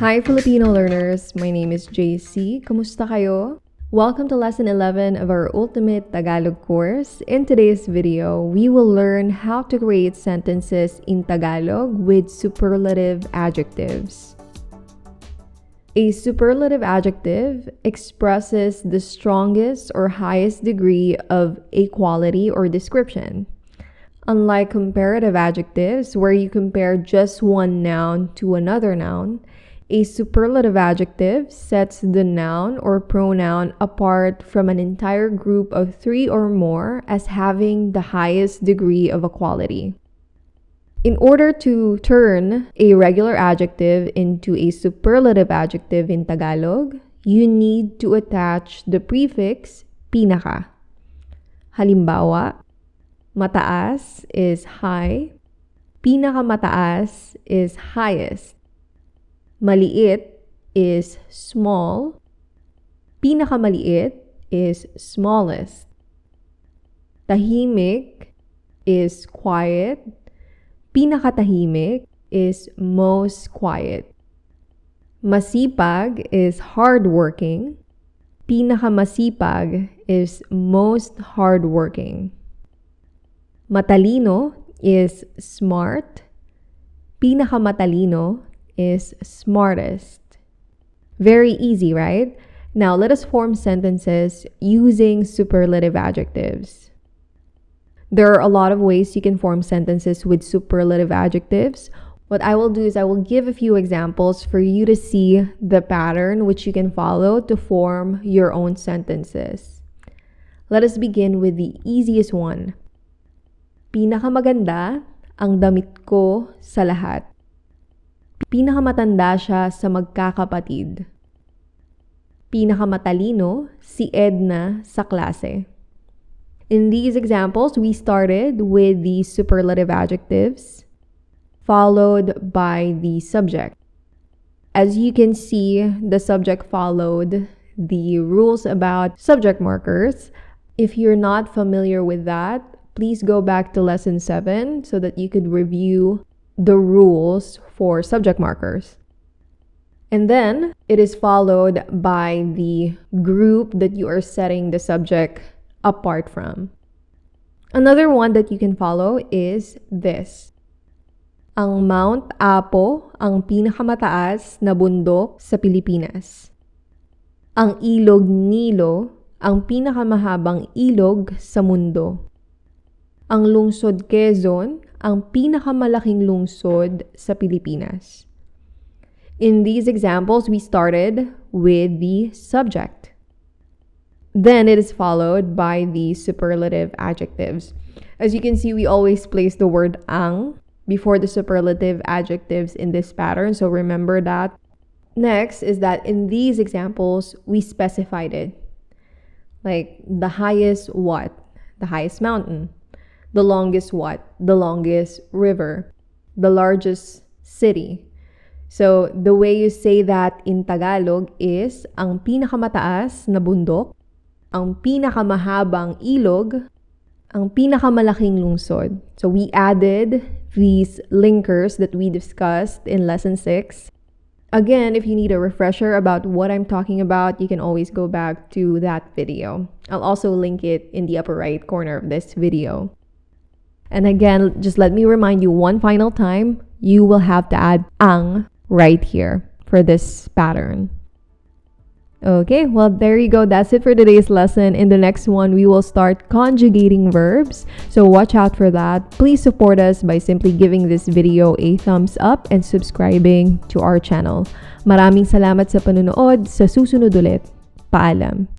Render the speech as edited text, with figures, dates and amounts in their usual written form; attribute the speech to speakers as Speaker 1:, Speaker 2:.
Speaker 1: Hi Filipino learners, my name is JC. Kamusta kayo? Welcome to lesson 11 of our ultimate Tagalog course. In today's video, we will learn how to create sentences in Tagalog with superlative adjectives. A superlative adjective expresses the strongest or highest degree of a quality or description. Unlike comparative adjectives, where you compare just one noun to another noun, a superlative adjective sets the noun or pronoun apart from an entire group of three or more as having the highest degree of equality. In order to turn a regular adjective into a superlative adjective in Tagalog, you need to attach the prefix pinaka. Halimbawa, mataas is high, pinakamataas is highest. Maliit is small, pinakamaliit is smallest. Tahimik is quiet, pinakatahimik is most quiet. Masipag is hardworking, pinakamasipag is most hardworking. Matalino is smart, pinakamatalino is smartest. Very easy, right? Now let us form sentences using superlative adjectives. There are a lot of ways you can form sentences with superlative adjectives. What I will do is I will give a few examples for you to see the pattern which you can follow to form your own sentences. Let us begin with the easiest one. Pinakamaganda ang damit ko sa lahat. Pinakamatanda siya sa magkakapatid. Pinakamatalino si Edna sa klase. In these examples, we started with the superlative adjectives, followed by the subject. As you can see, the subject followed the rules about subject markers. If you're not familiar with that, please go back to lesson 7 so that you could review the rules for subject markers. And then it is followed by the group that you are setting the subject apart from. Another one that you can follow is this. Ang Mount Apo ang pinakamataas na bundok sa Pilipinas. Ang Ilog Nilo ang pinakamahabang ilog sa mundo. Ang Lungsod Quezon ang pinakamalaking lungsod sa Pilipinas. In these examples, we started with the subject. Then it is followed by the superlative adjectives. As you can see, we always place the word ang before the superlative adjectives in this pattern, so remember that. Next is that in these examples, we specified it. Like the highest what? The highest mountain. The longest what? The longest river. The largest city. So, the way you say that in Tagalog is ang pinakamataas na bundok, ang pinakamahabang ilog, ang pinakamalaking lungsod. So, we added these linkers that we discussed in lesson 6. Again, if you need a refresher about what I'm talking about, you can always go back to that video. I'll also link it in the upper right corner of this video. And again, just let me remind you one final time, you will have to add ang right here for this pattern. Okay, well, there you go. That's it for today's lesson. In the next one, we will start conjugating verbs. So watch out for that. Please support us by simply giving this video a thumbs up and subscribing to our channel. Maraming salamat sa panunood. Sa susunod ulit. Paalam.